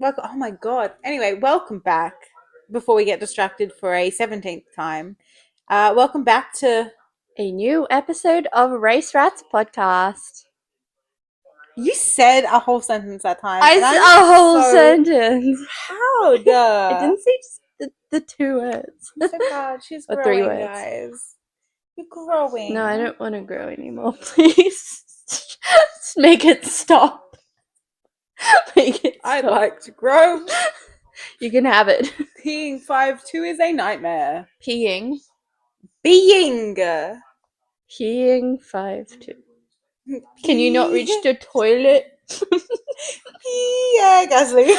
Welcome. Oh my God. Anyway, welcome back. Before we get distracted for a 17th time, welcome back to. A new episode of Race Rats podcast. You said a whole sentence that time. I and said I'm a whole so sentence. proud. I didn't say just the 2 words. I'm so proud. She's Or 3 growing, words. guys. You're growing. No, I don't want to grow anymore. Please, just make it stop. Make it stop. I'd like to grow. You can have it. Peeing 5'2" is a nightmare. Peeing. Being. Peeing 5'2". Can you not reach the toilet? Yeah, Gasly.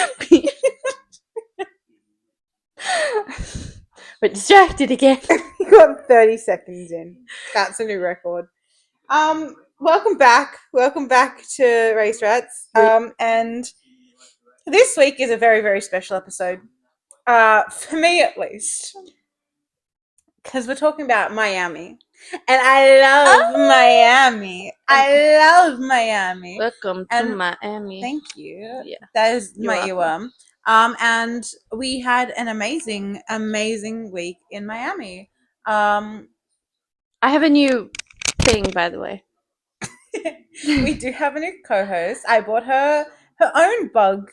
We're distracted again. You got 30 seconds in. That's a new record. Welcome back. Welcome back to Race Rats. And this week is a very, very special episode. For me at least. Because we're talking about Miami. And I love Miami. I love Miami. Welcome to Miami. Thank you. Yeah. That is You're my earworm. And we had an amazing, amazing week in Miami. I have a new thing, by the way. We do have a new co-host. I bought her own bug.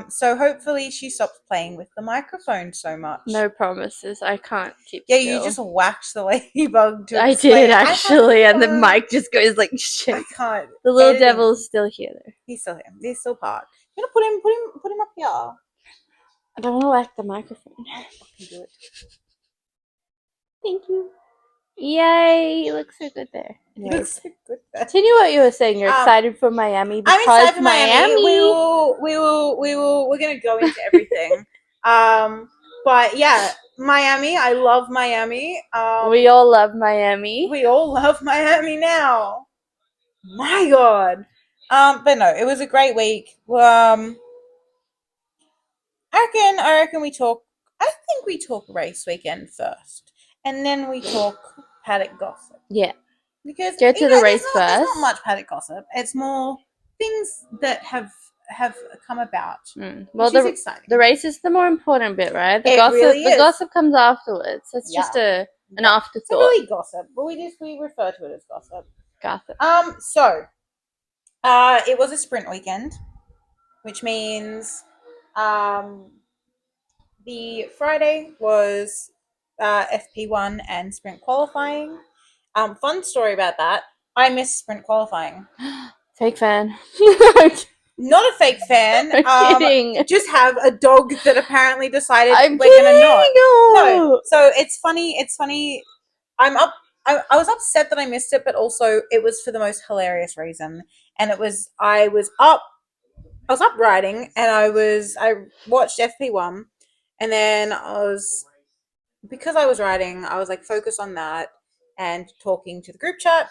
So hopefully she stops playing with the microphone so much. No promises. I can't keep Yeah, still. you just whacked the ladybug. I did actually, and the mic just goes like shit. I can't. The little devil's still here though. He's still here. He's still part. You gonna put him up here. I don't want to whack the microphone. You do it. Thank you. Yay! You look so good there. You look so good there. Continue what you were saying. You're excited for Miami because I'm excited for Miami. We're gonna go into everything. But yeah, Miami. I love Miami. We all love Miami. We all love Miami now. My God. But no, it was a great week. I reckon we talk. I think we talk race weekend first, and then we talk paddock gossip. Yeah. Because go to the race first. There's not much paddock gossip. It's more things that have come about. Well, which is exciting. The race is the more important bit, right? The gossip comes afterwards. It's just an afterthought. It's not really gossip, but we refer to it as gossip. Gossip. So, it was a sprint weekend, which means, the Friday was FP1 and sprint qualifying. Fun story about that. I missed sprint qualifying. Fake fan. Not a fake fan. I'm kidding. Just have a dog that apparently decided I'm we're gonna not. No. So it's funny. I was upset that I missed it, but also it was for the most hilarious reason. And it was I was up riding, and I watched FP1, and then because I was riding, I was like focused on that and talking to the group chat.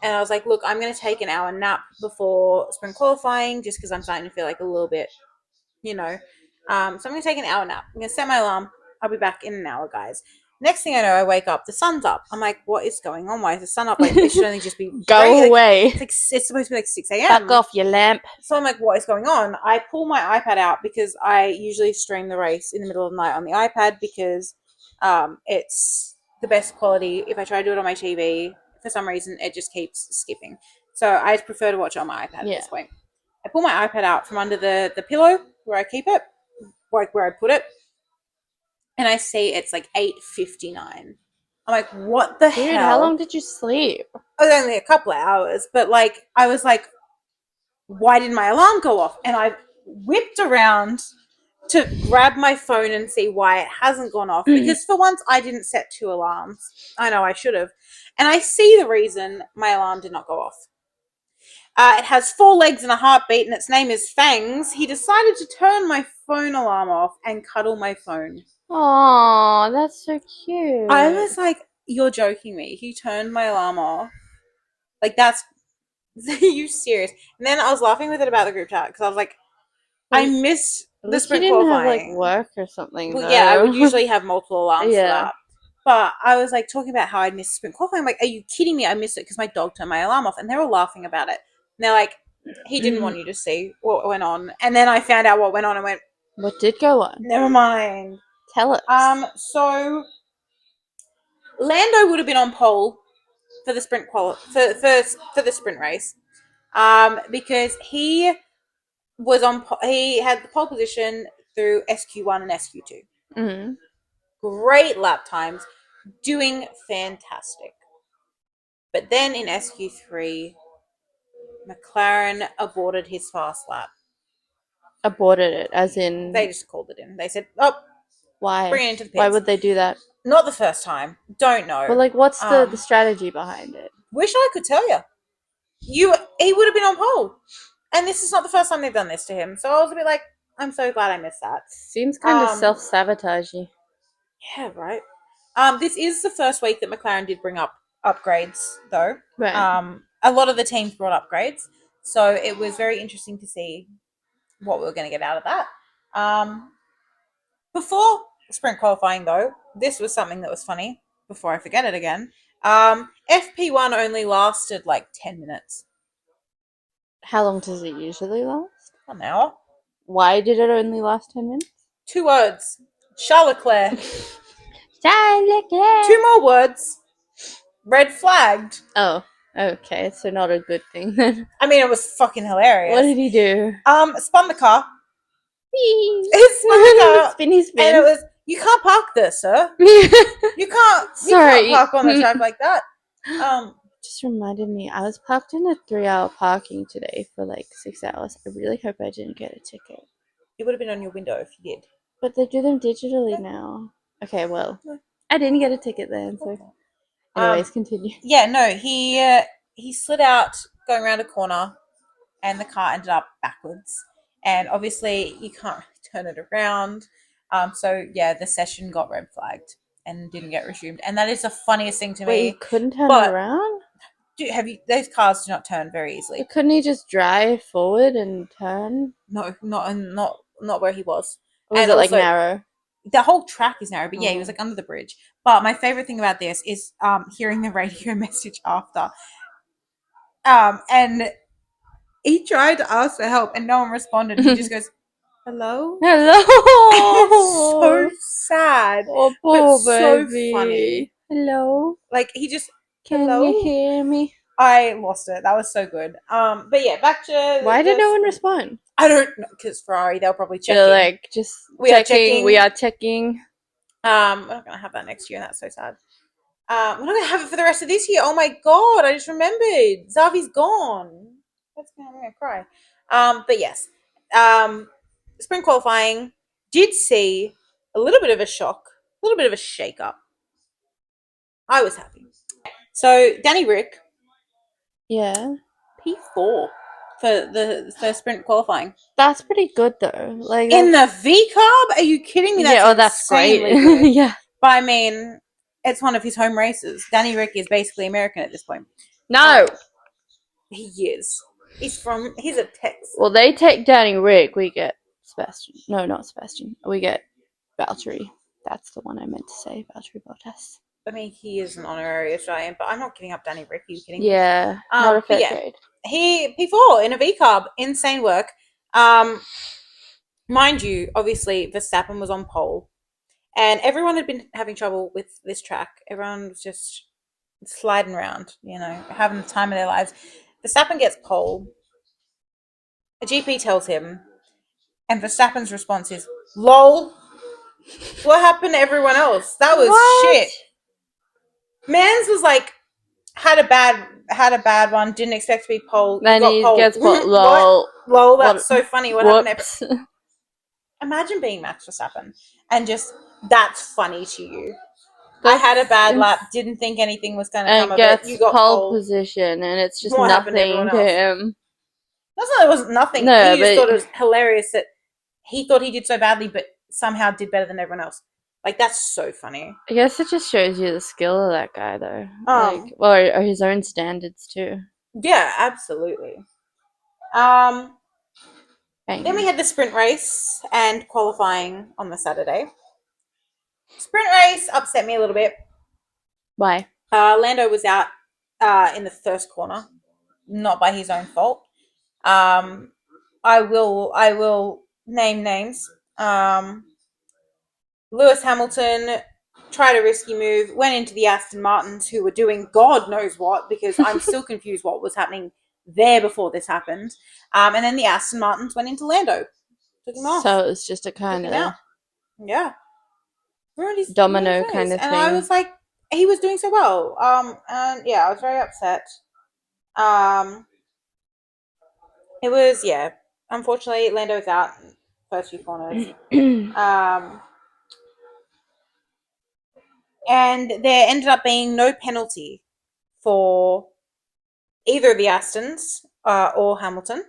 And I was like, look, I'm going to take an hour nap before sprint qualifying just because I'm starting to feel like a little bit, so I'm going to take an hour nap. I'm going to set my alarm. I'll be back in an hour, guys. Next thing I know, I wake up. The sun's up. I'm like, what is going on? Why is the sun up? Like, it should only just be... Go away. It's supposed to be like 6 a.m. Back off your lamp. So I'm like, what is going on? I pull my iPad out because I usually stream the race in the middle of the night on the iPad because it's the best quality. If I try to do it on my TV, for some reason, it just keeps skipping. So I prefer to watch it on my iPad at this point. I pull my iPad out from under the pillow where I keep it, like where I put it, and I see it's like 8:59. I'm like, what the hell? How long did you sleep? It was only a couple of hours, but like, I was like, why didn't my alarm go off? And I whipped around to grab my phone and see why it hasn't gone off, because for once I didn't set 2 alarms. I know I should have. And I see the reason my alarm did not go off. It has 4 legs and a heartbeat, and its name is Fangs. He decided to turn my phone alarm off and cuddle my phone. Aw, that's so cute. I was like, you're joking me. He turned my alarm off. Like, are you serious? And then I was laughing with it about the group chat because I was like, I missed the sprint qualifying. Have, like, work or something. Well, yeah, I would usually have multiple alarms for that. But I was like talking about how I missed sprint qualifying. I'm like, are you kidding me? I missed it because my dog turned my alarm off, and they're all laughing about it. And they're like, he didn't want you to see what went on. And then I found out what went on and went, What did go on? Never mind. Tell us. So Lando would have been on pole for the sprint for the sprint race, because he had the pole position through SQ1 and SQ2. Mm-hmm. Great lap times, doing fantastic. But then in SQ3, McLaren aborted his fast lap. Aborted it, as in They just called it in. They said, "Oh, why? bring it into the pits." Why would they do that? Not the first time. Don't know. But like, what's the strategy behind it? Wish I could tell you. He would have been on pole, and this is not the first time they've done this to him. So I was a bit like, I'm so glad I missed that. Seems kind of self-sabotagey. Yeah, right. This is the first week that McLaren did bring up upgrades, though. Right. A lot of the teams brought upgrades, so it was very interesting to see what we were going to get out of that. Before sprint qualifying, though, this was something that was funny. Before I forget it again, FP1 only lasted like 10 minutes. How long does it usually last? An hour. Why did it only last 10 minutes? 2 words. Charles Leclerc. Charles Leclerc. 2 more words. Red flagged. Oh, okay. So not a good thing then. I mean, it was fucking hilarious. What did he do? Spun the car. He spun the car. Spinny spin. And it was, you can't park there, sir. You can't park on the track like that. Just reminded me, I was parked in a 3-hour parking today for like 6 hours. I really hope I didn't get a ticket. It would have been on your window if you did. But they do them digitally now. Okay, well, I didn't get a ticket then. So, anyways, continue. Yeah, no, he slid out going around a corner, and the car ended up backwards. And obviously, you can't really turn it around. So yeah, the session got red flagged and didn't get resumed. And that is the funniest thing to me. Wait, you couldn't turn it around? Those cars do not turn very easily. But couldn't he just drive forward and turn? No, not where he was. Or was it like narrow? The whole track is narrow, but yeah, he was like under the bridge. But my favorite thing about this is hearing the radio message after. And he tried to ask for help and no one responded. He just goes, "Hello?" Hello. It's so sad. Oh, poor but baby. So funny. Hello. Like he just Can you hear me? I lost it. That was so good. But yeah, back to why did no one respond? I don't know, because Ferrari, they'll probably check. They're like, just we are checking. We are checking. We're not gonna have that next year, and that's so sad. We're not gonna have it for the rest of this year. Oh my god, I just remembered. Xavi's gone. I'm gonna cry. But yes. Spring qualifying did see a little bit of a shock, a little bit of a shake up. I was happy. So Danny Rick, yeah, P4 for the first sprint qualifying. That's pretty good though. Like in the V carb? Are you kidding me? That's great. Yeah, but I mean, it's one of his home races. Danny Rick is basically American at this point. No, he is. He's a Texas. Well, they take Danny Rick. We get Sebastian. No, not Sebastian. We get Valtteri. That's the one I meant to say. Valtteri Bottas. I mean, he is an honorary Australian, but I'm not giving up Danny Rick. Are you kidding me? Yeah, not a fair trade. He P4 in a V carb. Insane work. Mind you, obviously Verstappen was on pole, and everyone had been having trouble with this track. Everyone was just sliding around, having the time of their lives. Verstappen gets pole. A GP tells him, and Verstappen's response is, "Lol." What happened to everyone else? That was shit. Mans was like, had a bad one. Didn't expect to be pole. Then he gets pole. Lol. Lol. That's so funny. What happened? Imagine being Max Verstappen and just that's funny to you. I had a bad lap. Didn't think anything was going to come of it. You got pole position, and it's just nothing to him. That's not. It wasn't nothing. No, he just thought it was hilarious that he thought he did so badly, but somehow did better than everyone else. Like, that's so funny. I guess it just shows you the skill of that guy, though. Or his own standards, too. Yeah, absolutely. Then we had the sprint race and qualifying on the Saturday. Sprint race upset me a little bit. Why? Lando was out in the first corner, not by his own fault. I will name names. Lewis Hamilton tried a risky move, went into the Aston Martins, who were doing God knows what, because I'm still confused what was happening there before this happened. And then the Aston Martins went into Lando, took him off, So it was just a took kind him of out. Yeah, ruined his domino kind race, of and I thing. was like, he was doing so well. And yeah, I was very upset. Um, it was unfortunately Lando's out first few corners. And there ended up being no penalty for either of the Astons or Hamilton.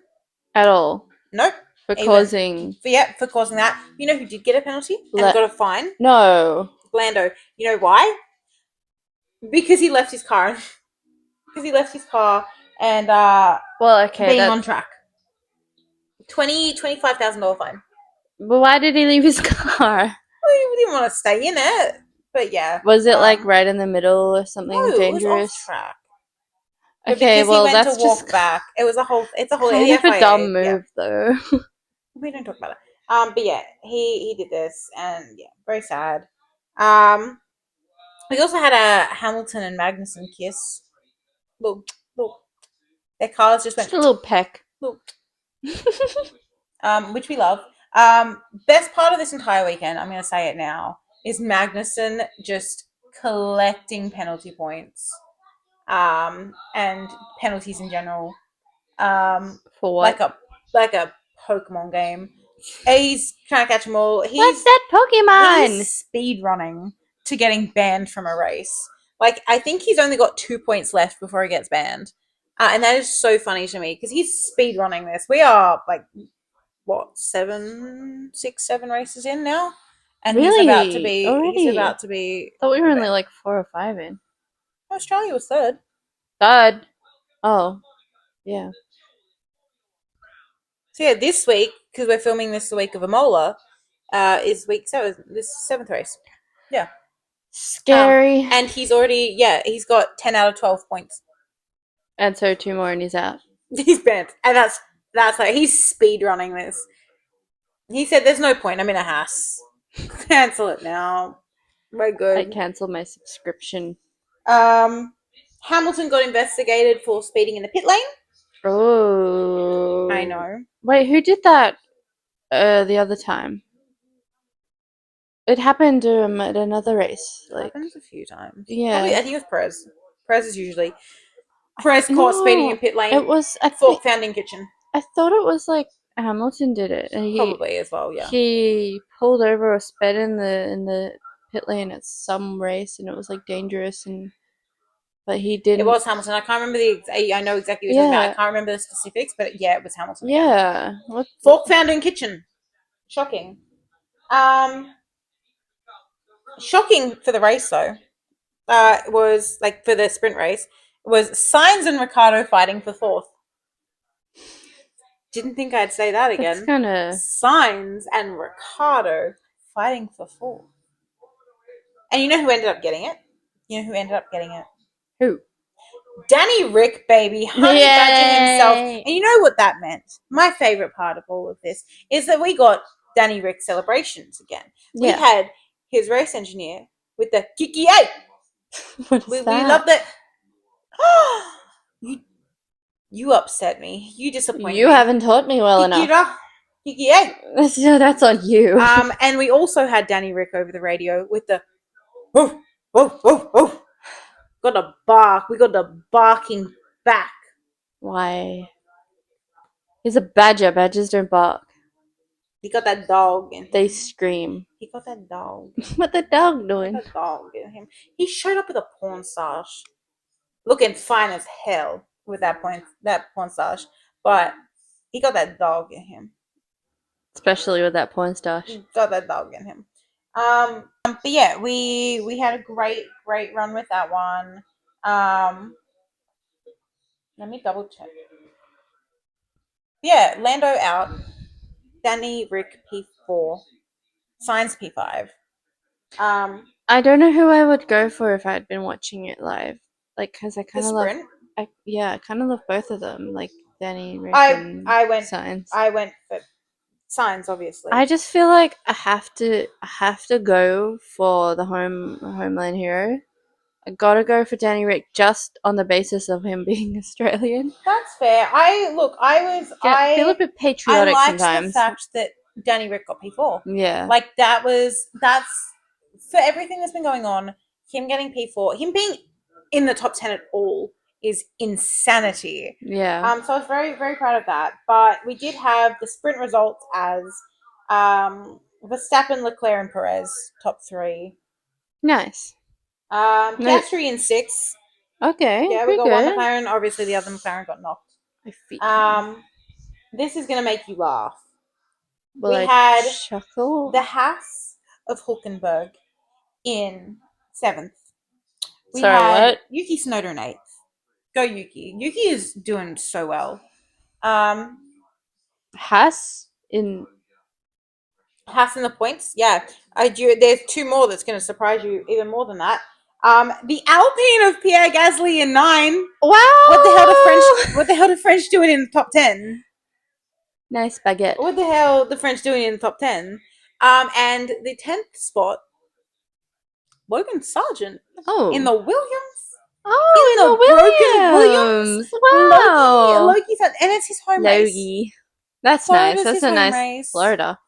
At all. Nope. For Even causing. for causing that. You know who did get a penalty and got a fine? No. Lando. You know why? Because he left his car. Because he left his car and Well, okay, being that. on track. $25,000 fine. But why did he leave his car? Well, he didn't want to stay in it, but yeah. Was it like right in the middle or something No, dangerous? it was off track. But Okay, because well he went that's to walk just back. It was a whole. It's a whole. kind of FIA, a dumb move, though. We don't talk about it. But yeah, he did this, and yeah, very sad. Um, we also had a Hamilton and Magnussen kiss. Look, look, their cars just went Just a little peck. look. Which we love. Best part of this entire weekend, I'm going to say it now, is Magnussen just collecting penalty points, and penalties in general. For what? Like a Pokemon game. He's trying to catch them all. What's that Pokemon? He's speed running to getting banned from a race. Like, I think he's only got 2 points left before he gets banned. And that is so funny to me because he's speed running this. We are like, what, 6, 7 races in now? And really? He's about to be. I thought we were only like 4 or 5 in. Australia was third. Third. Oh, yeah. So yeah, this week, because we're filming this the week of Imola, is week 7, this 7th race. Yeah. Scary. And he's already, he's got 10 out of 12 points. And so 2 more and he's out. He's banned. And that's like, he's speed running this. He said, there's no point, I'm in a Haas. Cancel it now. We're good. I cancelled my subscription. Hamilton got investigated for speeding in the pit lane. Oh. I know. Wait, who did that the other time? It happened at another race. It happens a few times. Yeah. Probably, I think it was Perez. Perez is usually. Perez caught speeding in pit lane. It was. Fork found in kitchen. I thought it was like Hamilton did it. And Probably as well, yeah. He pulled over or sped in the pit lane at some race, and it was like dangerous, but he didn't. It was Hamilton. I can't remember I know exactly what you're talking about. I can't remember the specifics, but yeah, it was Hamilton. Yeah. Fork found in kitchen. Shocking. Shocking for the race though. Was like for the sprint race was Sainz and Ricciardo fighting for 4th. Didn't think I'd say that again. That's kind of Sainz and Ricciardo fighting for 4th. And you know who ended up getting it? Who? Danny Rick, baby, honey badger himself. And you know what that meant? My favorite part of all of this is that we got Danny Rick celebrations again. Yeah. We had his race engineer with the Kiki A. What is that? We loved it. You upset me. You disappointed me. You haven't taught me well enough. Kiki A. That's on you. And we also had Danny Rick over the radio with the whoa, whoa, whoa, whoa. Got a bark. We got the barking back. Why? He's a badger. Badgers don't bark. He got that dog in him. They scream. He got that dog. What the dog doing? That dog in him. He showed up with a porn stash, looking fine as hell with that porn stash. But he got that dog in him. Especially with that porn stash. He got that dog in him. But yeah, we had a great run with that one. Let me double check. Yeah, Lando out. Danny Rick P4. Sainz P5. I don't know who I would go for if I had been watching it live. Like, because I kind of love. I kind of love both of them. Like Danny Rick and I went. Sainz. I went for signs, obviously. I just feel like I have to go for the Homeland hero. I gotta go for Danny Rick just on the basis of him being Australian. That's fair. Feel a bit I patriotic liked the sometimes. fact that Danny Rick got P4. Yeah. Like that's for everything that's been going on. Him getting P4, him being in the top 10 at all is insanity. Yeah. So I was very very proud of that. But we did have the sprint results as Verstappen, Leclerc, and Perez top three. Nice. No. Piastri in six. Okay. Yeah, we Pretty got one good. McLaren. Obviously, the other McLaren got knocked. My feet. This is gonna make you laugh. Will We I had chuckle? the Haas of Hulkenberg in seventh. We Sorry, had what? Yuki Tsunoda in eighth. Go Yuki. Yuki is doing so well. Um, Haas in. Haas in the points. Yeah, I do. There's two more that's going to surprise you even more than that. The Alpine of Pierre Gasly in 9. Wow. What the hell did French doing in the top 10? Nice baguette. What the hell the French doing in the top 10? And the 10th spot, Logan Sargent in the Oh. Williams. Oh, in the Williams. Wow. Loki's and it's his home race. Logie. That's Florida's nice. That's his a home nice race. Florida.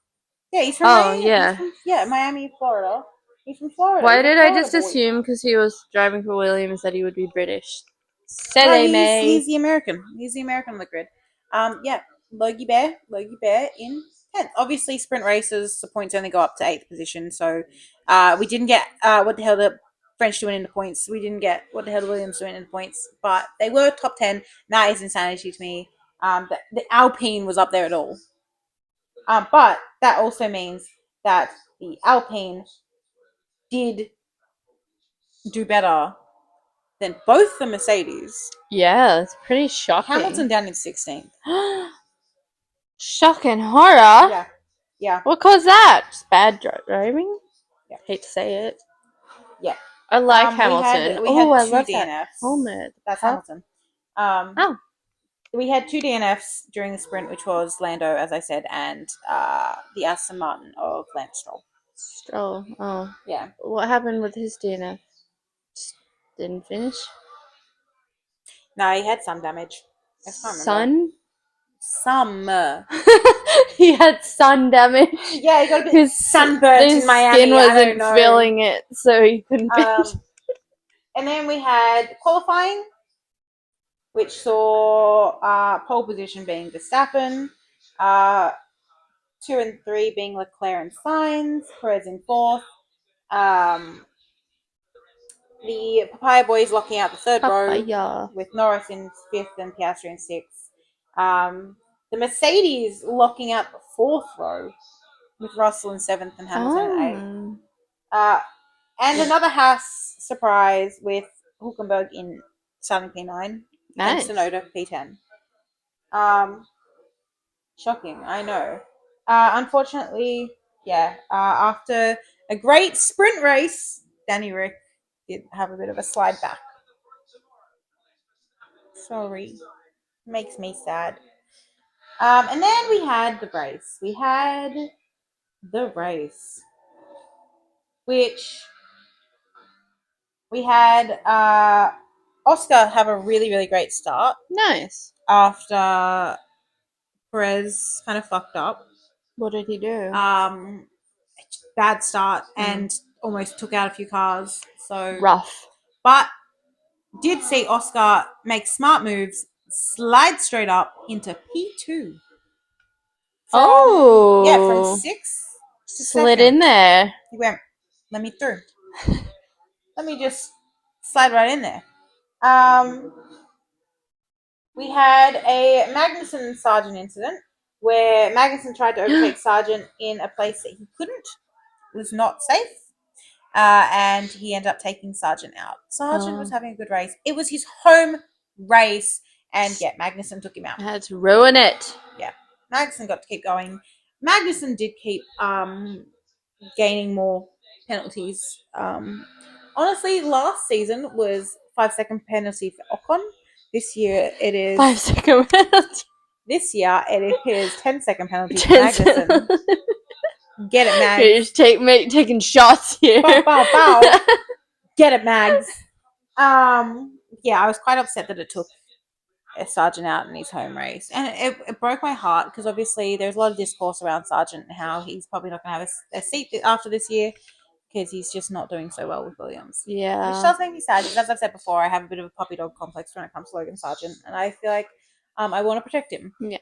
Yeah, he's from Oh, Miami. yeah. Miami, Florida. He's from Florida. Why He's a did I Florida just boy. assume because he was driving for Williams that he would be British? No, Silly me. he's the American. He's the American on the grid. Yeah, Logie Bear in 10th. Obviously, sprint races, the points only go up to 8th position. So we didn't get what the hell the French doing in the points. We didn't get what the hell the Williams doing in the points. But they were top 10. That is insanity to me. The Alpine was up there at all. But that also means that the Alpine did do better than both the Mercedes. Yeah, it's pretty shocking. Hamilton down in 16th. Shocking horror. Yeah. Yeah. What caused that? Just bad driving? Yeah. Hate to say it. Yeah. I like Hamilton. We had I two love DNFs. that helmet. That's Hamilton. We had two DNFs during the sprint, which was Lando, as I said, and the Aston Martin of Lance Stroll. Stroll. Oh. Yeah. What happened with his DNF? Just didn't finish? No, he had some damage. I can't remember. Some. He had sun damage. Yeah, he got a bit his sunburnt in Miami. His skin wasn't feeling it, so he couldn't finish. And then we had qualifying, which saw pole position being Verstappen, 2 and 3 being Leclerc and Sainz, Perez in 4th. The Papaya Boys locking out the third row with Norris in 5th and Piastri in 6th. The Mercedes locking out the 4th row with Russell in 7th and Hamilton in 8th. And another Haas surprise with Hulkenberg in starting P9 and Tsunoda P10. Shocking, I know. Unfortunately, after a great sprint race, Danny Rick did have a bit of a slide back. Sorry. Makes me sad. And then we had the race. Which we had Oscar have a really, really great start. Nice. After Perez kind of fucked up. What did he do? Bad start and almost took out a few cars. So rough. But did see Oscar make smart moves, slide straight up into P2. From 6 to slid 2nd. In there. He went, let me through. Let me just slide right in there. We had a Magnussen and Sargent incident where Magnussen tried to overtake Sargent in a place that he couldn't. It was not safe. And he ended up taking Sargent out. Sargent was having a good race. It was his home race. And Magnussen took him out. Had to ruin it. Yeah. Magnussen got to keep going. Magnussen did keep gaining more penalties. Honestly, last season was 5-second penalty for Ocon. This year it is 5-second penalty. This year it is 10-second penalty to 10 seconds. Magnussen. Get it, Mags. You're just taking shots here. Bow, bow, bow. Get it, Mags. Yeah, I was quite upset that it took Sargent out in his home race, and it broke my heart because obviously there's a lot of discourse around Sargent and how he's probably not going to have a seat after this year because he's just not doing so well with Williams. Yeah. Which does make me sad because, as I've said before, I have a bit of a puppy dog complex when it comes to Logan Sargent, and I feel like I want to protect him. Yeah.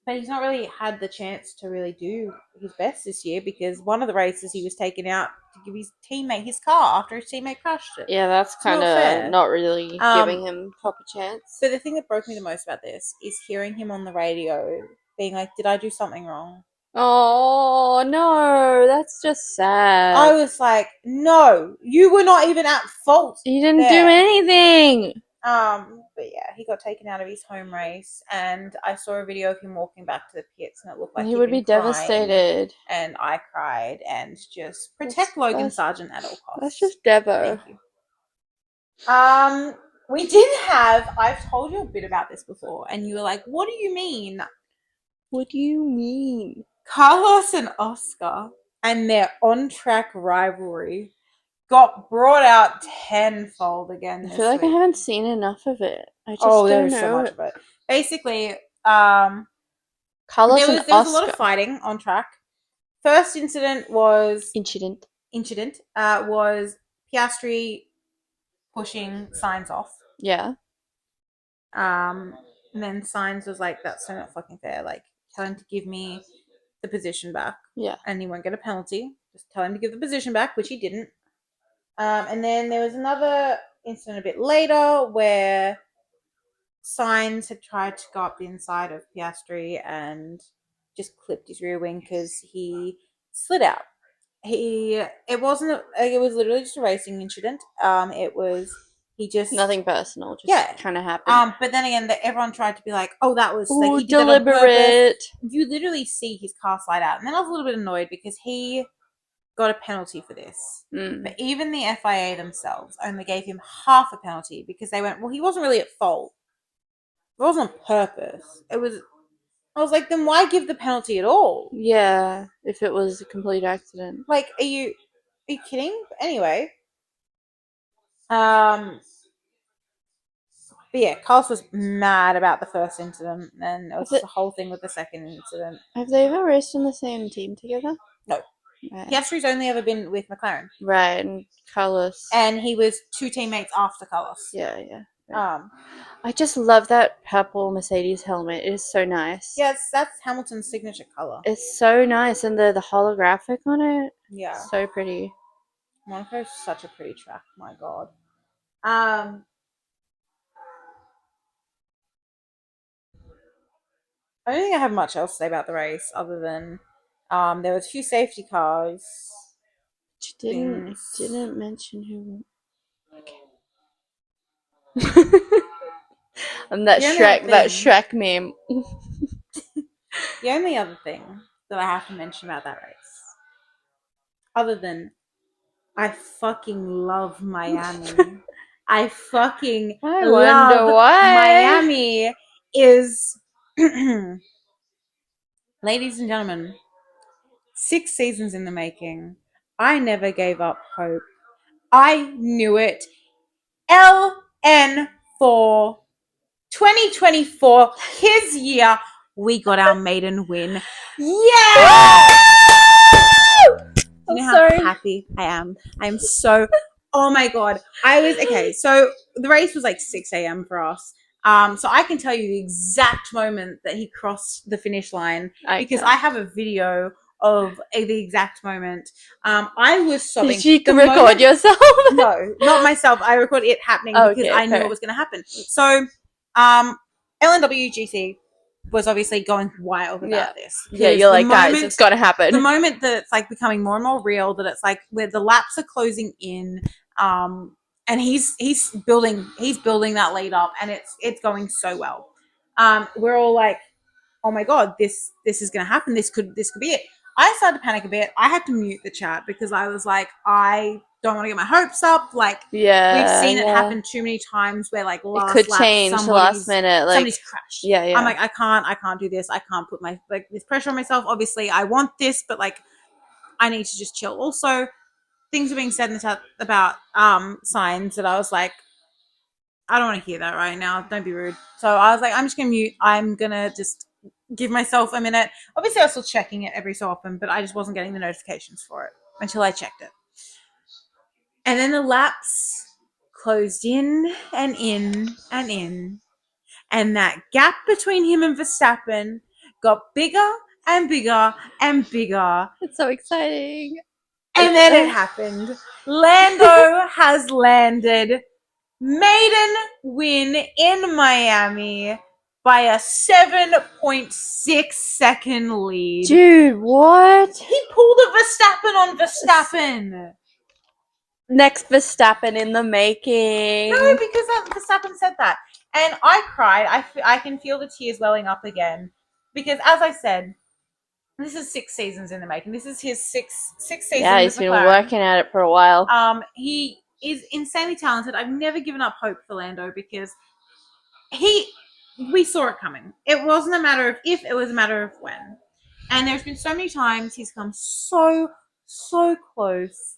But he's not really had the chance to really do his best this year because one of the races he was taken out to give his teammate his car after his teammate crashed it. Yeah, that's kind of not really giving him proper chance. So the thing that broke me the most about this is hearing him on the radio being like, "Did I do something wrong?" Oh, no, that's just sad. I was like, "No, you were not even at fault. You didn't do anything." But yeah, he got taken out of his home race, and I saw a video of him walking back to the pits, and it looked like he would be devastated. And I cried, and just protect Logan Sargent at all costs. That's just Devo. Thank you. We did have. I've told you a bit about this before, and you were like, "What do you mean?" What do you mean? Carlos and Oscar and their on-track rivalry got brought out tenfold again. I feel like I haven't seen enough of it. I just there's so much of it. Basically, Carlos there was a lot of fighting on track. First incident was incident was Piastri pushing Sainz off. Yeah. And then Sainz was like, "That's so not fucking fair. Like, tell him to give me the position back. Yeah. And he won't get a penalty. Just tell him to give the position back," which he didn't. And then there was another incident a bit later where Sainz had tried to go up the inside of Piastri and just clipped his rear wing because he slid out. It was literally just a racing incident. He just nothing personal, just kind of happened. But then again, everyone tried to be like, "Oh, that was like he did deliberate." That on purpose. You literally see his car slide out, and then I was a little bit annoyed because he got a penalty for this. But even the FIA themselves only gave him half a penalty because they went, "Well, he wasn't really at fault. It wasn't on purpose. It was." I was like, "Then why give the penalty at all?" Yeah, if it was a complete accident. Like, are you kidding? Anyway. But yeah, Carlos was mad about the first incident, and it was the whole thing with the second incident. Have they ever raced on the same team together? No. Right. Piastri's only ever been with McLaren. Right, and Carlos. And he was two teammates after Carlos. Yeah. I just love that purple Mercedes helmet. It is so nice. Yes, that's Hamilton's signature color. It's so nice, and the holographic on it. Yeah. So pretty. Monaco's such a pretty track. My God. I don't think I have much else to say about the race other than there was a few safety cars. Didn't mention who. Okay. And that Shrek meme. The only other thing that I have to mention about that race, other than I fucking love Miami. I wonder why Miami is. Ladies and gentlemen, 6 seasons in the making. I never gave up hope. I knew it. LN4 2024, his year, we got our maiden win. Yeah! You know how happy I am? I am so, oh my God. So the race was like 6 a.m. for us. So I can tell you the exact moment that he crossed the finish line because I have a video of the exact moment. I was sobbing. Did you record yourself? No, not myself. I recorded it happening because I knew it was going to happen. So, LNWGC was obviously going wild about this. Yeah, you're like, guys, it's got to happen. The moment that it's like becoming more and more real, that it's like where the laps are closing in, and he's building that lead up, and it's going so well. We're all like, oh my God, this is going to happen. This could be it. I started to panic a bit. I had to mute the chat because I was like, I don't want to get my hopes up. Like we've Yeah, seen it yeah. happen too many times where like It last could lap change last minute. Like, somebody's crashed. yeah, I'm yeah. like, I can't do this. I can't put my like this pressure on myself. Obviously, I want this, but like I need to just chill. Also, things are being said in the chat about signs that I was like, I don't want to hear that right now. Don't be rude. So I was like, I'm just gonna mute. I'm gonna just give myself a minute. Obviously, I was still checking it every so often, but I just wasn't getting the notifications for it until I checked it. And then the laps closed in and in and in. And that gap between him and Verstappen got bigger and bigger and bigger. It's so exciting. And then it happened. Lando has landed. Maiden win in Miami by a 7.6 second lead. Dude, what? He pulled a Verstappen on Verstappen. Next Verstappen in the making. No, because Verstappen said that. And I cried. I can feel the tears welling up again. Because as I said, this is 6 seasons in the making. This is his sixth season Yeah, with he's been McLaren. working at it for a while. He is insanely talented. I've never given up hope for Lando because we saw it coming. It wasn't a matter of if, it was a matter of when. And there's been so many times he's come so close.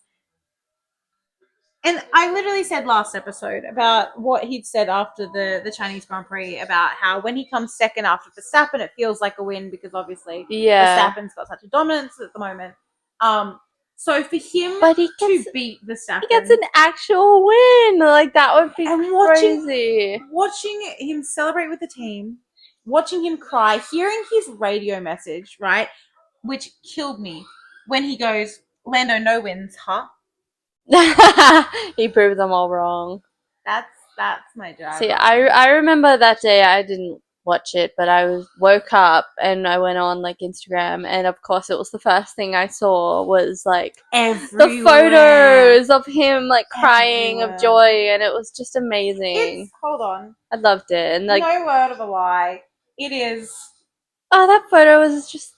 And I literally said last episode about what he'd said after the Chinese Grand Prix about how when he comes second after Verstappen, it feels like a win because obviously Verstappen's got such a dominance at the moment. So for him to beat Verstappen, he gets an actual win. Like that would be crazy. Watching him celebrate with the team, watching him cry, hearing his radio message, right, which killed me when he goes, "Lando, no wins, huh?" He proved them all wrong. That's my driver. See, I remember that day. I didn't watch it, but woke up and I went on like Instagram, and of course, it was the first thing I saw was like Everywhere. the photos of him like crying of joy, and it was just amazing. Hold on, I loved it, and like no word of a lie, it is. Oh, that photo was just.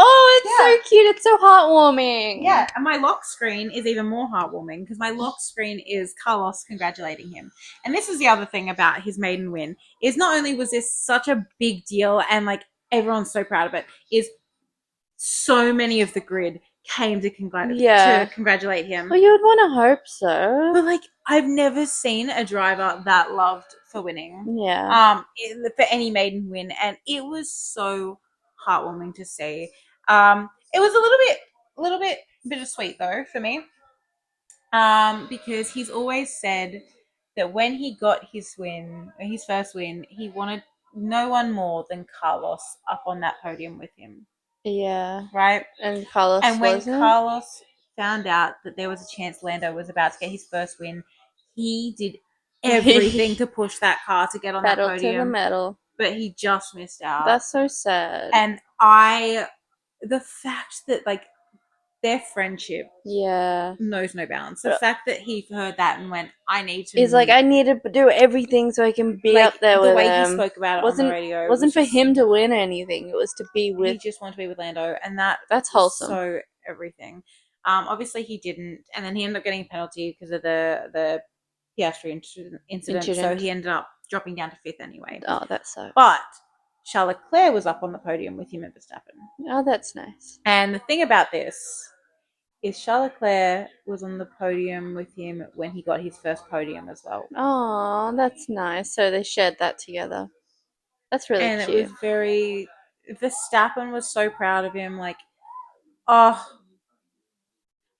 Oh, it's so cute. It's so heartwarming. Yeah, and my lock screen is even more heartwarming because my lock screen is Carlos congratulating him. And this is the other thing about his maiden win is not only was this such a big deal and like everyone's so proud of it, is so many of the grid came to congratulate him. Well, you would want to hope so. But like I've never seen a driver that loved for winning. Yeah. For any maiden win, and it was so heartwarming to see. It was a little bit bittersweet though for me. Because he's always said that when he got his first win, he wanted no one more than Carlos up on that podium with him. Yeah. Right? And when Carlos found out that there was a chance Lando was about to get his first win, he did everything to push that car to get on that podium. To the medal. But he just missed out. That's so sad. And the fact that like their friendship knows no bounds. The fact that he heard that and went, I need to. He's like, I need to do everything so I can be up there with him. The way he spoke about it on the radio wasn't for him to win anything. It was to be with. He just wanted to be with Lando, and that's wholesome. So everything. Obviously he didn't, and then he ended up getting a penalty because of the Piastri incident. So he ended up dropping down to 5th anyway. Oh, that sucks. But Charles Leclerc was up on the podium with him and Verstappen. Oh, that's nice. And the thing about this is Charles Leclerc was on the podium with him when he got his first podium as well. Oh, that's nice. So they shared that together. That's really cute. And it was Verstappen was so proud of him. Like, oh,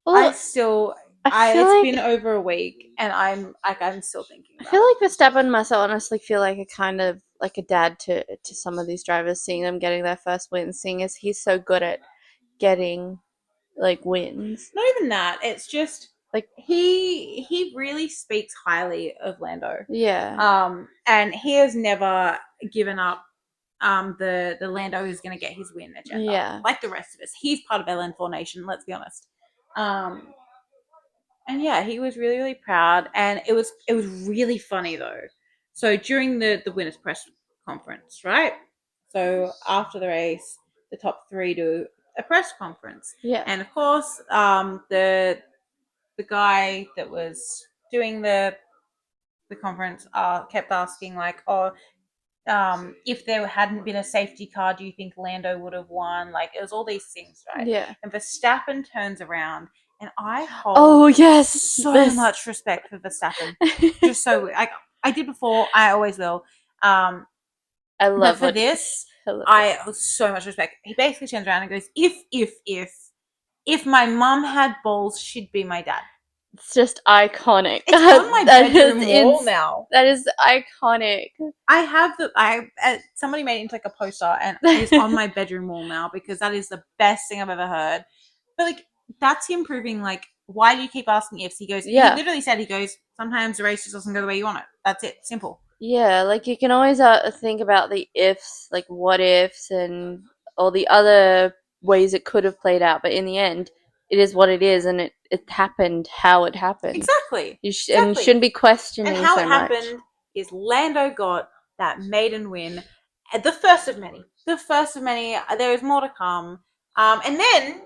well, it's been over a week, and I'm still thinking about it. I feel like Verstappen must honestly feel like a kind of like a dad to some of these drivers, seeing them getting their first wins, seeing as he's so good at getting like wins. Not even that. It's just like he really speaks highly of Lando. Yeah. And he has never given up the Lando who's going to get his win at Jeddah. Yeah. Like the rest of us. He's part of LN4 Nation, let's be honest. And yeah, he was really, really proud, and it was really funny though. So during the winners press conference, right? So after the race, the top 3 do a press conference. Yeah. And of course, the the guy that was doing the conference kept asking like, oh, if there hadn't been a safety car, do you think Lando would have won? Like it was all these things, right? Yeah. And Verstappen turns around, and I hold Oh yes, so much respect for Verstappen. Just so like I did before, I always will. I But love for what this, I I have so much respect. He basically turns around and goes, if my mum had balls, she'd be my dad. It's just iconic. It's on my That bedroom is wall now. That is iconic. I have somebody made it into like a poster and it's on my bedroom wall now because that is the best thing I've ever heard. But like that's him proving like why do you keep asking ifs? He goes, Yeah. He literally said, he goes, sometimes the race just doesn't go the way you want it. That's it. Simple. Yeah, like you can always think about the ifs, like what ifs and all the other ways it could have played out, but in the end, it is what it is, and it happened how it happened. Exactly. And you shouldn't be questioning And how so it happened much. is Lando got that maiden win, the first of many. The first of many. There is more to come. And then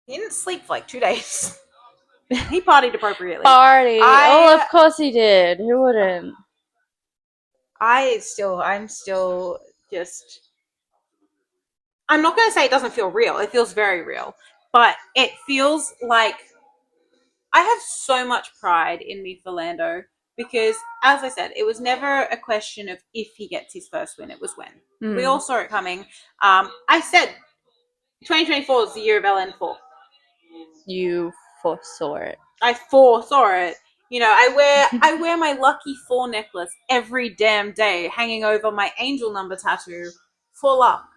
he didn't sleep for like 2 days. He partied appropriately. Party. Oh, of course he did. Who wouldn't? I'm still just. I'm not going to say it doesn't feel real. It feels very real. But it feels like I have so much pride in me for Lando because, as I said, it was never a question of if he gets his first win. It was when. We all saw it coming. I said 2024 is the year of LN4. You foresaw it. I foresaw it. You know, I wear my lucky 4 necklace every damn day, hanging over my angel number tattoo for luck.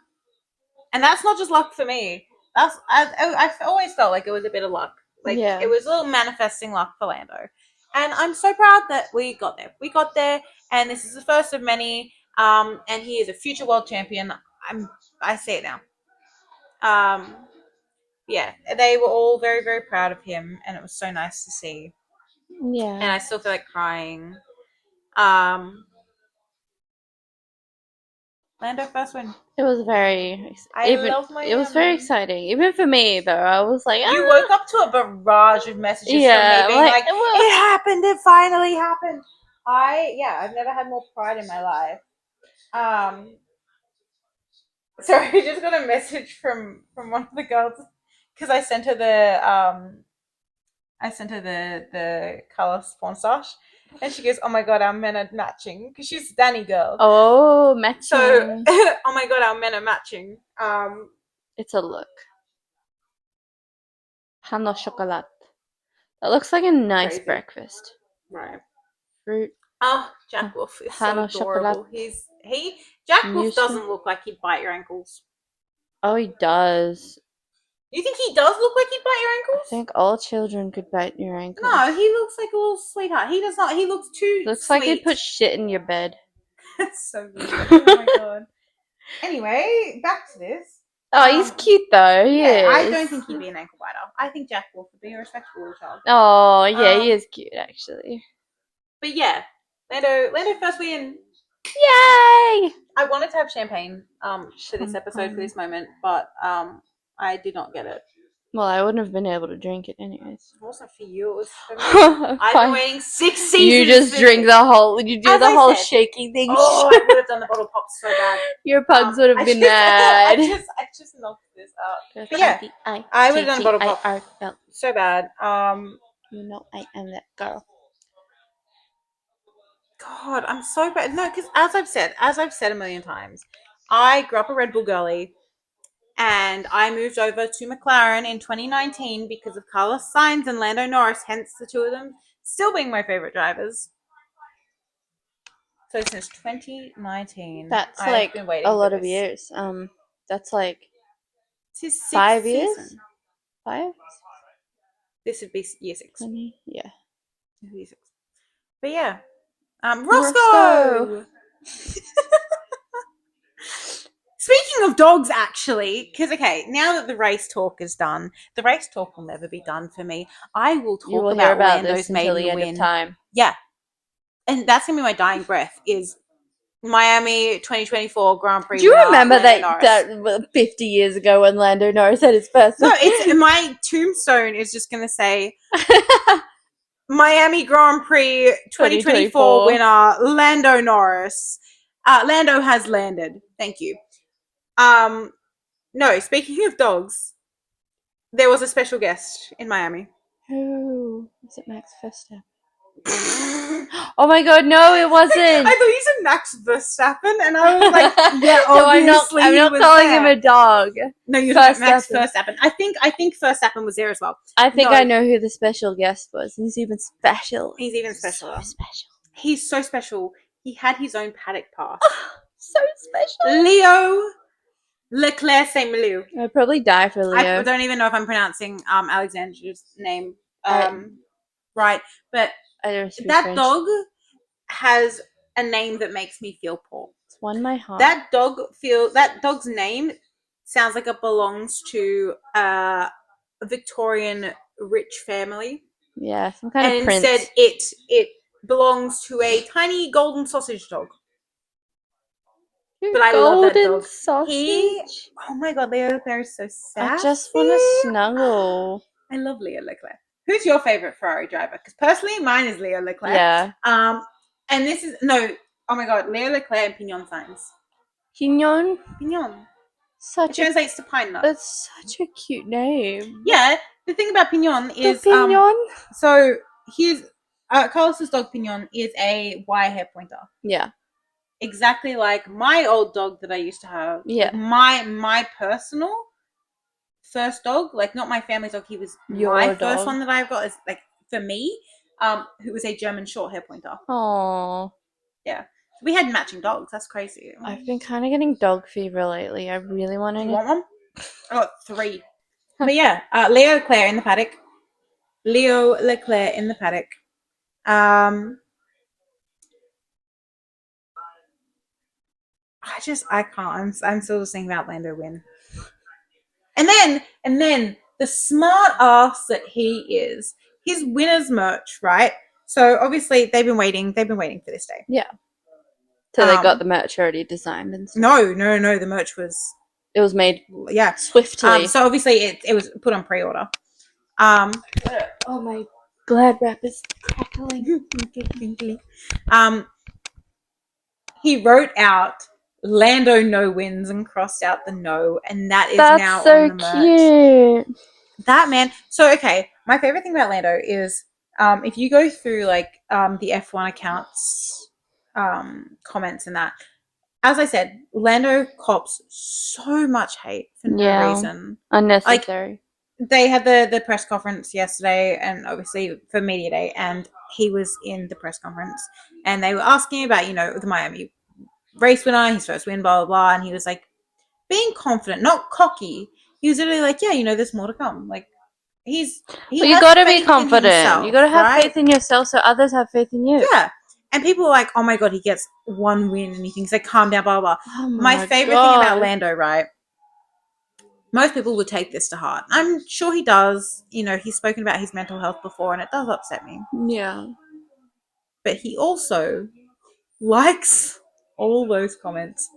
And that's not just luck for me. I always felt like it was a bit of luck. Like it was a little manifesting luck for Lando. And I'm so proud that we got there. We got there, and this is the first of many. And he is a future world champion. I say it now. Yeah, they were all very, very proud of him, and it was so nice to see. Yeah. And I still feel like crying. Lando first win. It was very. It was very exciting, even for me. Though I was like, you woke up to a barrage of messages from me being like, "It happened! It finally happened!" I've never had more pride in my life. Sorry, I just got a message from one of the girls because I sent her the color pornstarch, and she goes, "Oh my god, our men are matching," because she's a Danny girl. Oh, matching. So, oh my god, our men are matching. It's a look. Hano chocolate. That looks like a nice Crazy. Breakfast. Right. Fruit. Oh, Jack Wolf is so adorable. Jack Wolf doesn't look like he'd bite your ankles. Oh, he does. You think he does look like he'd bite your ankles? I think all children could bite your ankles. No, he looks like a little sweetheart. He does not. He looks too Looks sweet. like he'd put shit in your bed. That's so weird. Oh my god. Anyway, back to this. Oh, he's cute though. He is. I don't think he'd be an ankle biter. I think Jack Wolf would be a respectable little child. Oh, yeah, he is cute actually. But yeah, Lando first win. Yay! I wanted to have champagne for this episode, for this moment, but I did not get it. Well, I wouldn't have been able to drink it anyways. It wasn't for you, it was for me. I've been waiting 6 seasons. You just drink the whole, you do the whole shaking thing. Oh, I would have done the bottle pop so bad. Your pugs would have been mad. I just knocked this up. But yeah, I would have done bottle pop so bad. You know I am that girl. God, I'm so bad. No, because as I've said a million times, I grew up a Red Bull girly, and I moved over to McLaren in 2019 because of Carlos Sainz and Lando Norris, hence the two of them still being my favorite drivers. So since 2019, that's I've like been waiting a lot for of this. years. That's like It's his 5 6th years. season. 5? This would be year 6. 20? Yeah. Year 6. But yeah, Roscoe. Speaking of dogs, actually, because now that the race talk is done, the race talk will never be done for me. I will talk about Lando's maiden win. End of time. Yeah, and that's gonna be my dying breath. Is Miami 2024 Grand Prix Do you winner, remember Lando Norris. that 50 years ago when Lando Norris had his first? No, it's my tombstone is just gonna say Miami Grand Prix 2024 winner Lando Norris. Lando has landed. Thank you. No, speaking of dogs, there was a special guest in Miami. Who is it? Max Verstappen. Oh my god, no, it wasn't. I thought you said Max Verstappen, and I was like, yeah, No, obviously I'm not he was calling there. him a dog. No, you're not Max Verstappen. I think Verstappen was there as well. I think No. I know who the special guest was. He's even special. He's even special. So special. He's so special. He had his own paddock pass. So special. Leo Leclerc Saint Milieu. I'd probably die for Leo. I don't even know if I'm pronouncing Alexander's name right, but that French. dog has a name that makes me feel poor. It's won my heart. That dog's name sounds like it belongs to a Victorian rich family. Yeah, some kind of prince. And instead it belongs to a tiny golden sausage dog. But I love that dog. Sausage? Oh my god, Leo Leclerc is so sad. I just want to snuggle. I love Leo Leclerc. Who's your favorite Ferrari driver? Because personally, mine is Leo Leclerc. Yeah. And this is oh my god, Leo Leclerc and Pignon Signs. Pignon. It translates to pine nut. That's such a cute name. Yeah. The thing about Pignon is so here's Carlos's dog Pignon is a wire hair pointer. Yeah. Exactly like my old dog that I used to have. Yeah. My personal first dog, like not my family's dog, he was my first one that I've got is like for me, who was a German short hair pointer. Aww. Yeah. We had matching dogs. That's crazy. I've been kind of getting dog fever lately. I really want to. You want one? I got 3. But yeah, Leo Leclerc in the paddock. I can't. I'm still just thinking about Lando win. And then the smart ass that he is, his winner's merch, right? So obviously they've been waiting for this day. Yeah. So they got the merch already designed and stuff. No, the merch was made swiftly. So obviously it was put on pre-order. Oh, my glad wrap is crackling. He wrote out Lando no wins and crossed out the no, and that is now so on the merch. Cute. That man. So okay, my favorite thing about Lando is if you go through like the F1 accounts comments and that, as I said, Lando cops so much hate for no reason. Unnecessary. Like, they had the press conference yesterday, and obviously for Media Day, and he was in the press conference, and they were asking about, the Miami race winner, his first win, blah, blah, blah, and he was like, being confident, not cocky. He was literally like, yeah, there's more to come. Like, you got to be confident. You got to have faith in yourself so others have faith in you. Yeah. And people are like, oh my god, he gets one win, and he thinks like, calm down, blah, blah, blah. Oh my favorite thing about Lando, right? Most people would take this to heart. I'm sure he does. He's spoken about his mental health before, and it does upset me. Yeah. But he also likes all those comments.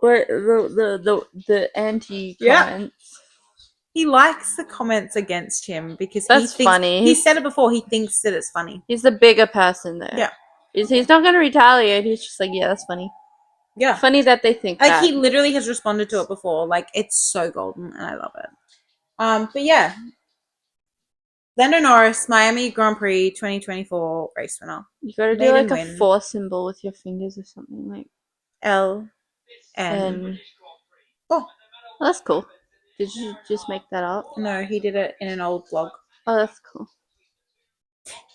Where the anti comments. He likes the comments against him because that's funny. He said it before. He thinks that it's funny. He's the bigger person there. Yeah. He's not going to retaliate. He's just like, yeah, that's funny. Yeah. Funny that they think that. He literally has responded to it before. Like, it's so golden, and I love it. But yeah. Lando Norris, Miami Grand Prix 2024 race winner. You got to do like a 4 symbol with your fingers or something, like L N. Oh, that's cool. Did you just make that up? No, he did it in an old vlog. Oh, that's cool.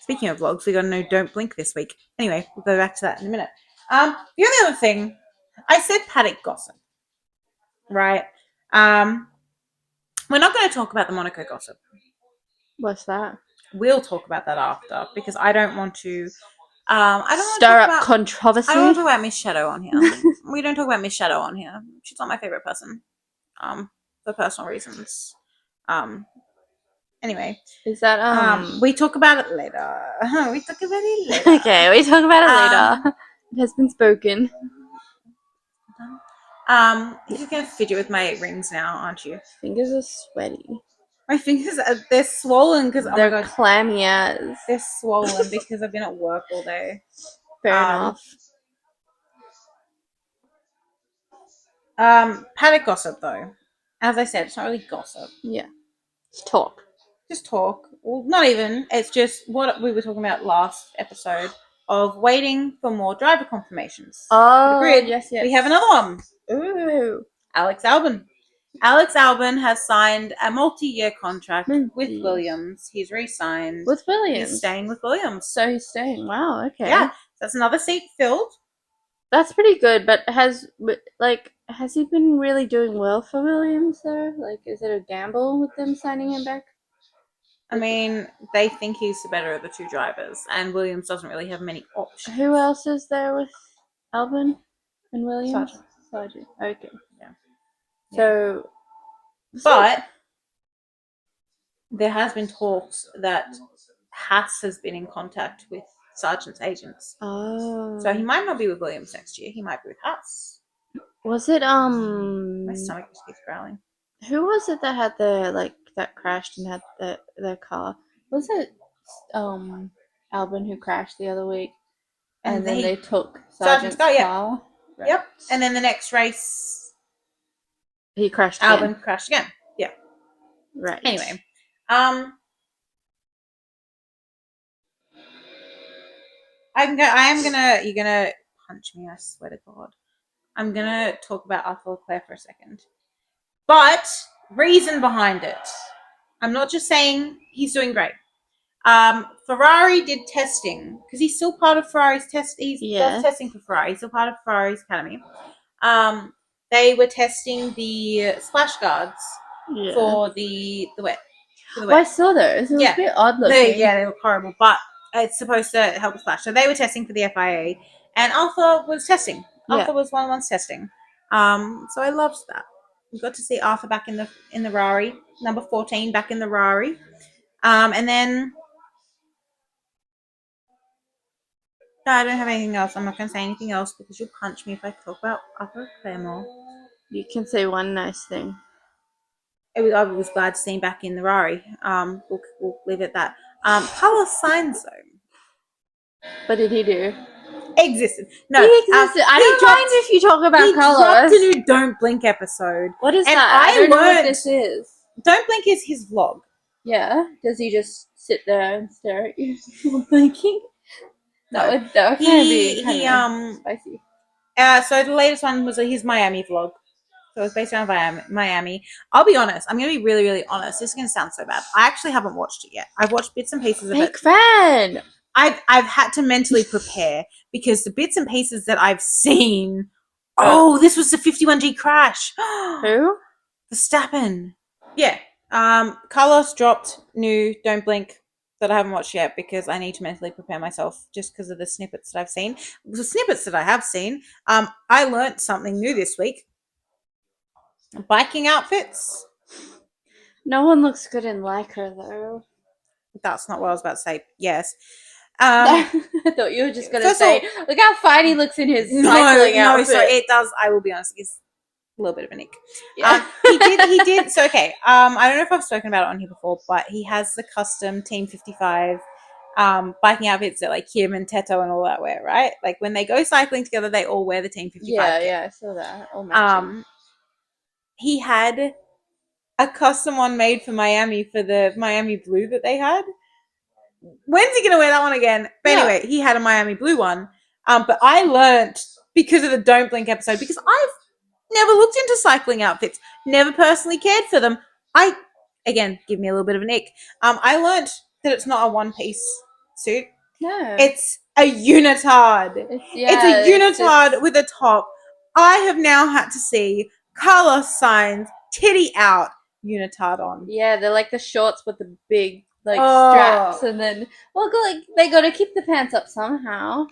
Speaking of vlogs, we got a new Don't Blink this week. Anyway, we'll go back to that in a minute. The only other thing, I said paddock gossip, right? We're not going to talk about the Monaco gossip. What's that? We'll talk about that after, because I don't want to. Stir up controversy. I don't want to talk about Miss Shadow on here. We don't talk about Miss Shadow on here. She's not my favorite person. For personal reasons. Anyway, Is that we talk about it later. We talk about it later. Okay, we talk about it later. It has been spoken. You're just gonna fidget with my rings now, aren't you? Fingers are sweaty. My fingers they're swollen because oh my They're god, clammy as. they're swollen because I've been at work all day. Fair enough. Paddock gossip though. As I said, it's not really gossip. Yeah. Let's talk. Just talk. Well, not even. It's just what we were talking about last episode of waiting for more driver confirmations. Oh, Grid, yes. we have another one. Ooh. Alex Albon. Alex Albon has signed a multi-year contract with Williams. He's re-signed. With Williams? He's staying with Williams. So he's staying. Wow, okay. Yeah, that's another seat filled. That's pretty good, but has he been really doing well for Williams though? Like, is it a gamble with them signing him back? I mean, they think he's the better of the two drivers, and Williams doesn't really have many options. Who else is there with Albon and Williams? Sargent. Okay. Yeah. So, but there has been talks that Haas has been in contact with Sargent's agents. Oh. So he might not be with Williams next year. He might be with Haas. Was it My stomach just keeps growling. Who was it that had that crashed and had their car? Was it Albon who crashed the other week? And then they took Sargent's car? Yeah. Right. Yep. And then the next race he crashed again. Albon crashed again. Yeah. Right. Anyway. You're gonna punch me, I swear to God. I'm gonna talk about Arthur Leclerc for a second. But reason behind it. I'm not just saying he's doing great. Ferrari did testing because he's still part of Ferrari's test. Does testing for Ferrari. He's still part of Ferrari's academy. They were testing the splash guards for the wet. Oh, I saw those. It was a bit odd looking. They look horrible, but it's supposed to help the splash. So they were testing for the FIA, and Arthur was testing. Arthur was one of the ones testing. So I loved that. We got to see Arthur back in the Rari, number 14 back in the Rari. And then I don't have anything else. I'm not going to say anything else because you'll punch me if I talk about Arthur Leclerc more. You can say one nice thing. I was glad to see him back in the Rari. We'll leave it at that. Carlos Sainz though. What did he do? Existed. No, he existed. I don't mind if you talk about Carlos. He dropped a new Don't Blink episode. What is that? I don't know what this is. Don't Blink is his vlog. Yeah. Does he just sit there and stare at you while blinking? That would kind of be spicy. So the latest one was his Miami vlog. So it's based around Miami. I'll be honest. I'm going to be really, really honest. This is going to sound so bad. I actually haven't watched it yet. I've watched bits and pieces of it. Big fan. I've had to mentally prepare because the bits and pieces that I've seen. Oh, this was the 51G crash. Who? Verstappen. Yeah. Carlos dropped new Don't Blink that I haven't watched yet because I need to mentally prepare myself just because of the snippets that I've seen. The snippets that I have seen. I learnt something new this week. Biking outfits. No one looks good in Lycra though. That's not what I was about to say. Yes. I thought you were just going to say, look how fine he looks in his cycling outfit. No, so it does. I will be honest. It's a little bit of a nick. Yeah. He did. So, okay. I don't know if I've spoken about it on here before, but he has the custom Team 55 biking outfits that like him and Teto and all that wear, right? Like when they go cycling together, they all wear the Team 55. Yeah, I saw that. All matching. He had a custom one made for Miami for the Miami blue that they had. When's he gonna wear that one again? But anyway, he had a Miami blue one. But I learnt because of the Don't Blink episode, because I've never looked into cycling outfits, never personally cared for them. Again, give me a little bit of an ick. I learnt that it's not a one-piece suit. No. It's a unitard. It's a unitard with a top. I have now had to see Carlos Sainz titty out unitard on. Yeah, they're like the shorts with the big straps, and then they got to keep the pants up somehow.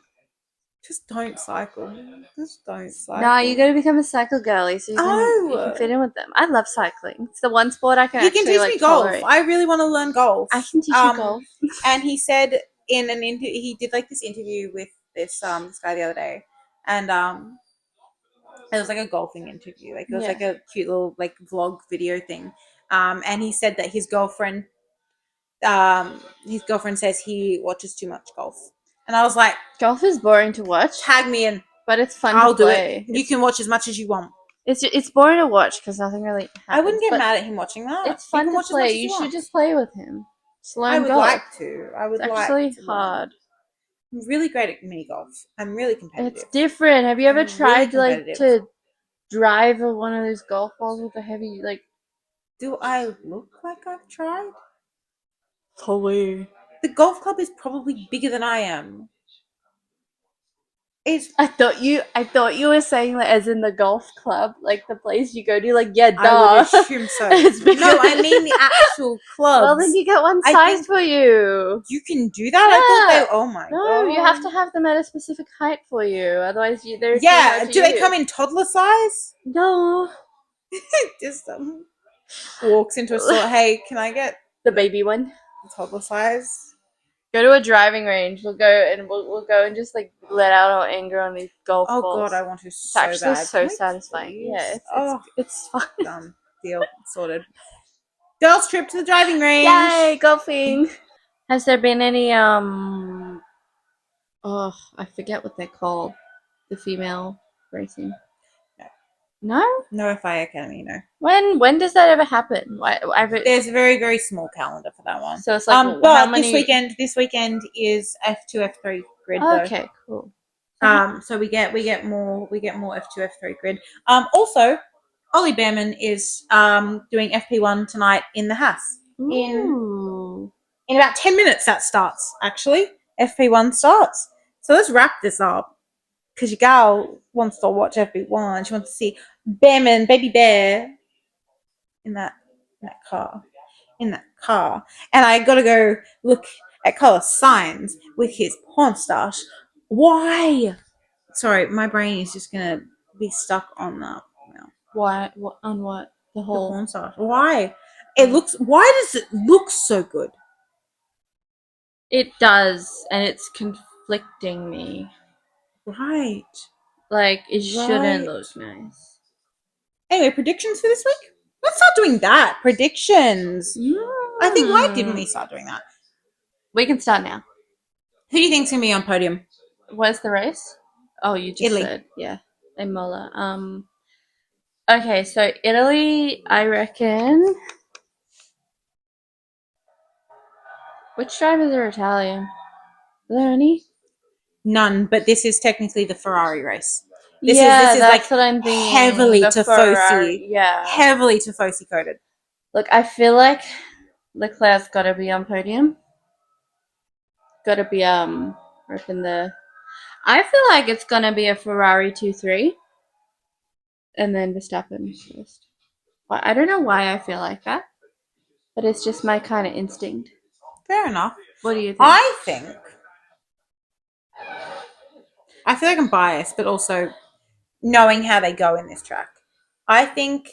Just don't cycle. Just don't Nah, you cycle. gotta become a cycle girly so you can Oh, fit in with them. I love cycling. It's the one sport I can he can actually teach me like golf. tolerate. I really want to learn golf. I can teach you golf. And he said in an interview, he did like this interview with this guy the other day, and it was like a golfing interview. Like it was Yeah. like a cute little like vlog video thing. And he said that his girlfriend says he watches too much golf, and I was like, Golf is boring to watch, tag me in. but it's fun I'll to do it. play. You can watch as much as you want. It's boring to watch because nothing really I wouldn't happens. get But mad at him watching that. it's You fun can to watch as much play. as You you should want. just play with him. Just I learn would golf. like to. I would It's like actually to hard. learn. I'm really great at mini golf. I'm really competitive. It's different. Have you ever I'm really tried like competitive. to drive one of those golf balls with a heavy like? Do I look like I've tried? Totally. The golf club is probably bigger than I am. It's. I thought you were saying that as in the golf club, like the place you go to. Like yeah, I would duh. assume so. It's bigger. No, I mean the actual clubs. Well, then you get one I size think for you. you can do that. I thought Yeah. they. Oh my No, god. you have to have them at a specific height for you. Otherwise, they're too Yeah. hard to Do they use. come in toddler size? No. Just walks into a store. Hey, can I get The baby one. the toddler size? Go to a driving range. We'll go and just like let out our anger on these golf Oh balls. god, I want to It's so actually bad. so Can we satisfying. please? Yeah, Oh, it's fun. done. Deal. Sorted. Girls trip to the driving range. Yay, golfing! Has there been any oh, I forget what they're called. The female racing. No. No? No FI Academy, no. When does that ever happen? Why? There's a very, very small calendar for that one. So it's like how but many? this weekend is F2, F3 grid though. Okay, cool. So we get more F2, F3 grid. Also, Ollie Behrman is doing FP1 tonight in the Haas. Ooh. In about 10 minutes that starts, actually. FP1 starts. So let's wrap this up. Because your gal wants to watch FP1. She wants to see Behrman, Baby Bear, in that car. In that car. And I gotta go look at Carlos Sainz with his porn stash. Why? Sorry, my brain is just gonna be stuck on that. Why? What on what? The The whole. porn stash. Why? Why does it look so good? It does, and it's conflicting me. Right. Like it shouldn't Right. look nice. Anyway, predictions for this week? Let's start doing that. Predictions. I think why didn't we start doing that? We can start now. Who do you think's gonna be on podium? Where's the race? Oh, you just Italy. said yeah, Imola. Okay, so Italy, I reckon. Which drivers are Italian? Are there any? None, but this is technically the Ferrari race. This is that's like what I'm thinking. Heavily The Ferrari, Tifosi. yeah. Heavily Tifosi coded. Look, I feel like Leclerc's got to be on podium. Got to be ripping the. I feel like it's gonna be a Ferrari 2-3, and then Verstappen first. But I don't know why I feel like that, but it's just my kind of instinct. Fair enough. What do you think? I feel like I'm biased, but also knowing how they go in this track. I think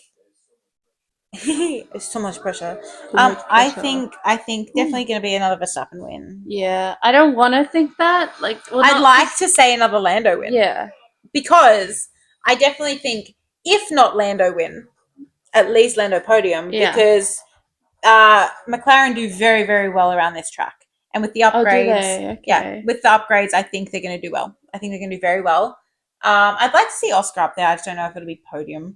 it's so much pressure. I think definitely going to be another Verstappen win. Yeah, I don't want to think that. Like, well, I'd like to say another Lando win. Yeah, because I definitely think if not Lando win, at least Lando podium. Yeah. Because McLaren do very, very well around this track. And with the upgrades, Okay. yeah, with the upgrades, I think they're going to do well. I think they're going to do very well. I'd like to see Oscar up there. I just don't know if it'll be podium.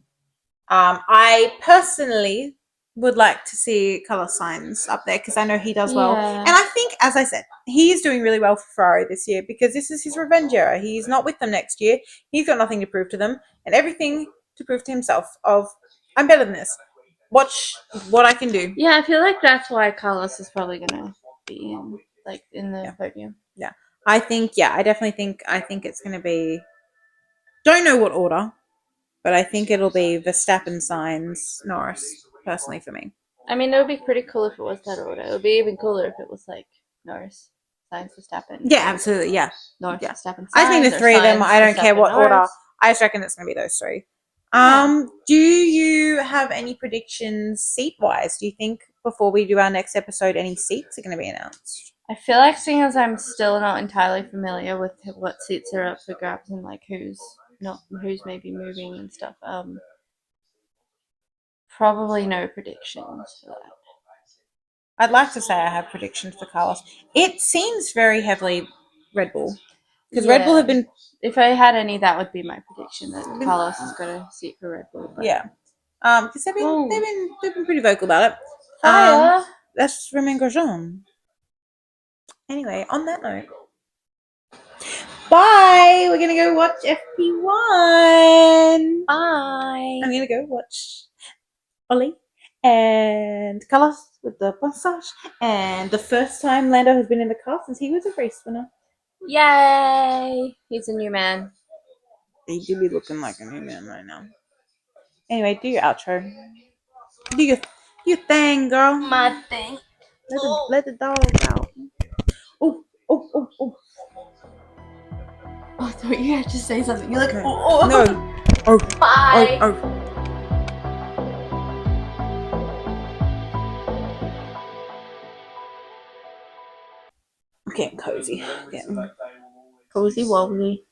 I personally would like to see Carlos Sainz up there because I know he does well. Yeah. And I think, as I said, he is doing really well for Ferrari this year because this is his revenge era. He's not with them next year. He's got nothing to prove to them and everything to prove to himself of, I'm better than this. Watch what I can do. Yeah, I feel like that's why Carlos is probably gonna be in the podium. Yeah. I definitely think it's going to be, don't know what order, but I think it'll be Verstappen, Sainz, Norris, personally for me. I mean, it would be pretty cool if it was that order. It would be even cooler if it was like Norris. Science Verstappen. Yeah, absolutely. Yeah. Norris Yeah. Verstappen. I think the Sainz, or three of them, Sainz, I don't care Verstappen, what order. Norris. I just reckon it's going to be those three. Yeah. Do you have any predictions seat wise? Do you think before we do our next episode, any seats are going to be announced? I feel like seeing as I'm still not entirely familiar with what seats are up for grabs and like who's maybe moving and stuff, probably no predictions for that. I'd like to say I have predictions for Carlos. It seems very heavily Red Bull because Red Bull have been. If I had any, that would be my prediction that Carlos is going to seat for Red Bull. But... Yeah. Because they've been pretty vocal about it. Fire. That's Romain Grosjean. Anyway, on that note, bye. We're gonna go watch FP1. Bye. I'm gonna go watch Ollie and Carlos with the passage, and the first time Lando has been in the car since he was a race winner. Yay! He's a new man. He do be looking like a new man right now. Anyway, do your outro. Do your thing, girl. My thing. Let the dog out. Oh. Oh, I thought you had to say something. You're like, No. oh. No. Oh. Bye. Oh. Getting cozy. Getting Cozy wobbly.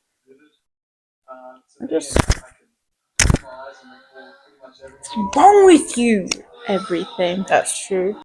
What's wrong with you? Everything. That's true.